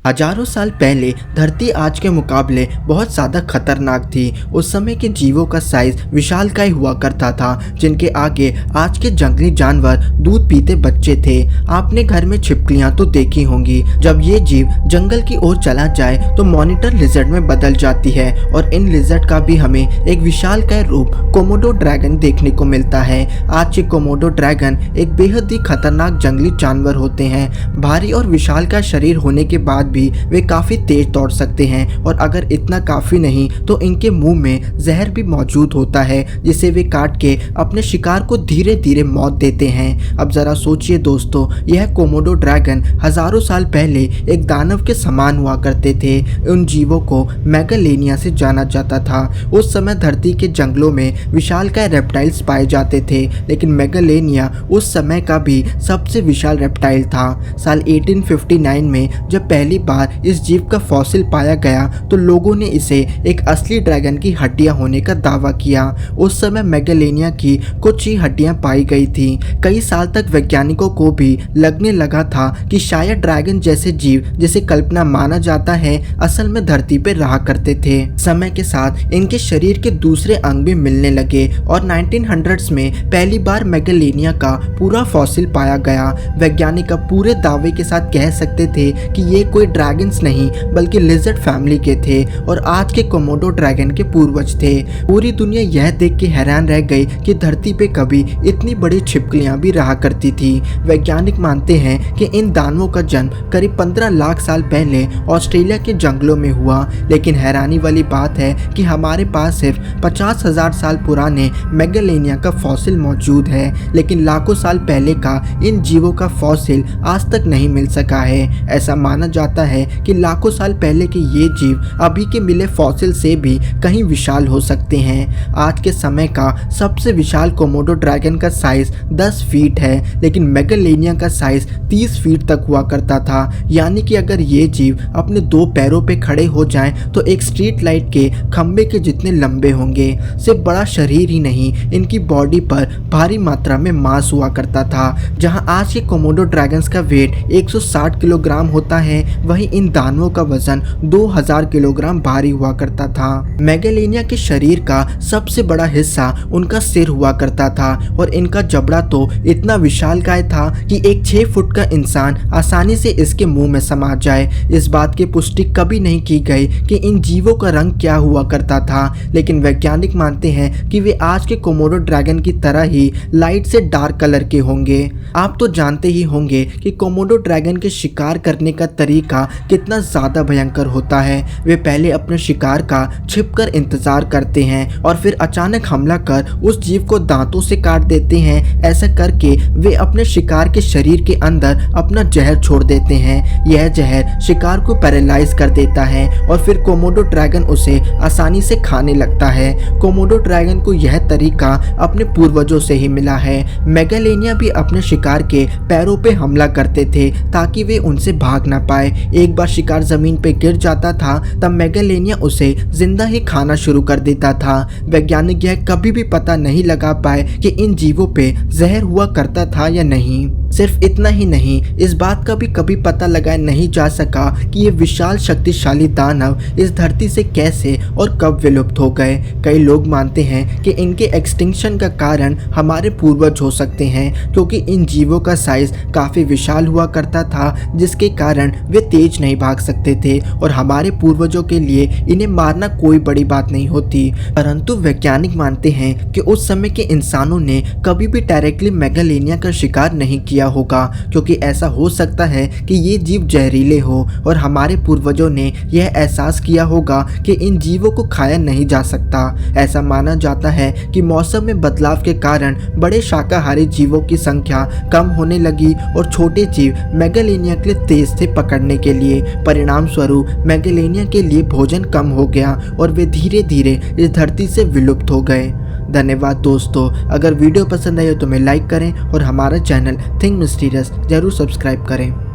हजारों साल पहले धरती आज के मुकाबले बहुत ज़्यादा खतरनाक थी। उस समय के जीवों का साइज विशालकाय हुआ करता था, जिनके आगे आज के जंगली जानवर दूध पीते बच्चे थे। आपने घर में छिपकलियां तो देखी होंगी। जब ये जीव जंगल की ओर चला जाए तो मॉनिटर लिजर्ड में बदल जाती है और इन लिजर्ड का भी हमें एक विशालकाय रूप कोमोडो ड्रैगन देखने को मिलता है। आज के कोमोडो ड्रैगन एक बेहद ही खतरनाक जंगली जानवर होते हैं। भारी और विशालकाय शरीर होने के बाद भी वे काफी तेज दौड़ सकते हैं और अगर इतना काफी नहीं तो इनके मुंह में जहर भी मौजूद होता है, जिसे वे काट के अपने शिकार को धीरे धीरे मौत देते हैं। अब जरा सोचिए दोस्तों, यह कोमोडो ड्रैगन हजारों साल पहले एक दानव के समान हुआ करते थे। उन जीवों को मेगालेनिया से जाना जाता था। उस समय धरती के जंगलों में विशालकाय रेप्टाइल्स पाए जाते थे, लेकिन मेगालेनिया उस समय का भी सबसे विशाल रेप्टाइल था। साल 1859 में जब पहली बार इस जीव का फॉसिल पाया गया तो लोगों ने इसे एक असली ड्रैगन की हड्डियां होने का दावा किया। उस समय मेगालेनिया की कुछ ही हड्डियां पाई गई थी। कई साल तक वैज्ञानिकों को भी लगने लगा था कि शायद ड्रैगन जैसे जीव जिसे कल्पना माना जाता है असल में धरती पर रहा करते थे। समय के साथ इनके शरीर के दूसरे अंग भी मिलने लगे और 1900s में पहली बार मेगालेनिया का पूरा फॉसिल पाया गया। वैज्ञानिक अब पूरे दावे के साथ कह सकते थे कि ये कोई ड्रैगन्स नहीं बल्कि लिजर्ड फैमिली के थे और आज के कोमोडो ड्रैगन के पूर्वज थे। पूरी दुनिया यह देख के हैरान रह गई कि धरती पे कभी इतनी बड़ी छिपकलियां भी रहा करती थी। वैज्ञानिक मानते हैं कि इन दानवों का जन्म करीब 15 लाख साल पहले ऑस्ट्रेलिया के जंगलों में हुआ, लेकिन हैरानी वाली बात है कि हमारे पास सिर्फ 50,000 साल पुराने मेगालेनिया का फॉसिल मौजूद है, लेकिन लाखों साल पहले का इन जीवों का फॉसिल आज तक नहीं मिल सका है। ऐसा माना जाता है कि लाखों साल पहले के ये जीव अभी के मिले फॉसिल से भी कहीं विशाल हो सकते हैं। आज के समय का सबसे विशाल कोमोडो ड्रैगन का साइज 10 फीट है, लेकिन मेगालेनिया का साइज 30 फीट तक हुआ करता था। यानी कि अगर ये जीव अपने 2 पैरों पे खड़े हो जाएं तो एक स्ट्रीट लाइट के खंबे के जितने लंबे होंगे। सिर्फ बड़ा शरीर ही नहीं, इनकी बॉडी पर भारी मात्रा में मांस हुआ करता था। जहां आज के कोमोडो ड्रैगन्स का वेट 160 किलोग्राम होता है, वहीं इन दानवों का वजन 2000 किलोग्राम भारी हुआ करता था। मेगालेनिया के शरीर का सबसे बड़ा हिस्सा उनका सिर हुआ करता था और इनका जबड़ा तो इतना विशालकाय था कि एक 6 फुट का इंसान आसानी से इसके मुंह में समा जाए। इस बात की पुष्टि कभी नहीं की गई कि इन जीवों का रंग क्या हुआ करता था, लेकिन वैज्ञानिक मानते हैं कि वे आज के कोमोडो ड्रैगन की तरह ही लाइट से डार्क कलर के होंगे। आप तो जानते ही होंगे कि कोमोडो ड्रैगन के शिकार करने का तरीका कितना ज्यादा भयंकर होता है। वे पहले अपने शिकार का छिपकर इंतजार करते हैं और फिर अचानक हमला कर उस जीव को दांतों से काट देते हैं। ऐसा करके वे अपने शिकार के शरीर के अंदर अपना जहर छोड़ देते हैं। यह जहर शिकार को पैरालाइज कर देता है और फिर कोमोडो ड्रैगन उसे आसानी से खाने लगता है। कोमोडो ड्रैगन को यह तरीका अपने पूर्वजों से ही मिला है। मेगालेनिया भी अपने शिकार के पैरों पे हमला करते थे ताकि वे उनसे भाग ना पाए। एक बार शिकार जमीन पे गिर जाता था तब मेगालेनिया उसे जिंदा ही खाना शुरू कर देता था। वैज्ञानिक यह कभी भी पता नहीं लगा पाए कि इन जीवों पे जहर हुआ करता था या नहीं। सिर्फ इतना ही नहीं, इस बात का भी कभी पता लगाया नहीं जा सका कि ये विशाल शक्तिशाली दानव इस धरती से कैसे और कब विलुप्त हो गए। कई लोग मानते हैं कि इनके एक्सटिंक्शन का कारण हमारे पूर्वज हो सकते हैं, क्योंकि इन जीवों का साइज काफी विशाल हुआ करता था, जिसके कारण वे तेज नहीं भाग सकते थे और हमारे पूर्वजों के लिए इन्हें मारना कोई बड़ी बात नहीं होती। परंतु वैज्ञानिक मानते हैं कि उस समय के इंसानों ने कभी भी डायरेक्टली मेगालेनिया का शिकार नहीं किया होगा, क्योंकि ऐसा हो सकता है कि ये जीव जहरीले हो और हमारे पूर्वजों ने यह एहसास किया होगा कि इन जीवों को खाया नहीं जा सकता। ऐसा माना जाता है कि मौसम में बदलाव के कारण बड़े शाकाहारी जीवों की संख्या कम होने लगी और छोटे जीव मेगालेनिया के लिए तेज थे पकड़ने के लिए। परिणाम स्वरूप मेगालेनिया के लिए भोजन कम हो गया और वे धीरे धीरे इस धरती से विलुप्त हो गए। धन्यवाद दोस्तों। अगर वीडियो पसंद आई हो तो मैं लाइक करें और हमारा चैनल थिंक मिस्टीरियस जरूर सब्सक्राइब करें।